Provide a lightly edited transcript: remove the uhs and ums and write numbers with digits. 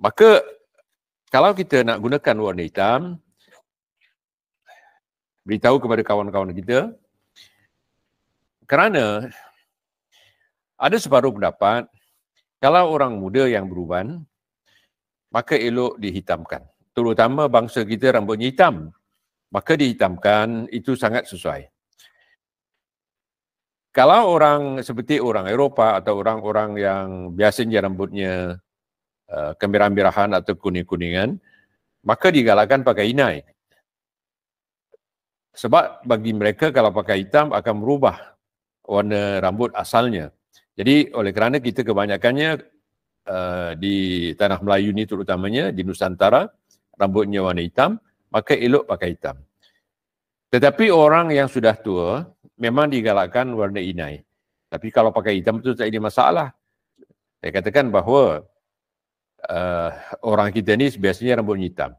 Maka kalau kita nak gunakan warna hitam, beritahu kepada kawan-kawan kita, kerana ada separuh pendapat, kalau orang muda yang beruban, maka elok dihitamkan. Terutama bangsa kita rambutnya hitam, maka dihitamkan itu sangat sesuai. Kalau orang seperti orang Eropah atau orang-orang yang biasanya rambutnya kemerah-merahan atau kuning-kuningan, maka digalakkan pakai inai. Sebab bagi mereka kalau pakai hitam akan merubah warna rambut asalnya. Jadi oleh kerana kita kebanyakannya di tanah Melayu ni terutamanya, di Nusantara, rambutnya warna hitam, maka elok pakai hitam. Tetapi orang yang sudah tua, memang digalakkan warna inai. Tapi kalau pakai hitam itu tak ada masalah. Saya katakan bahawa orang kita ni biasanya rambutnya hitam.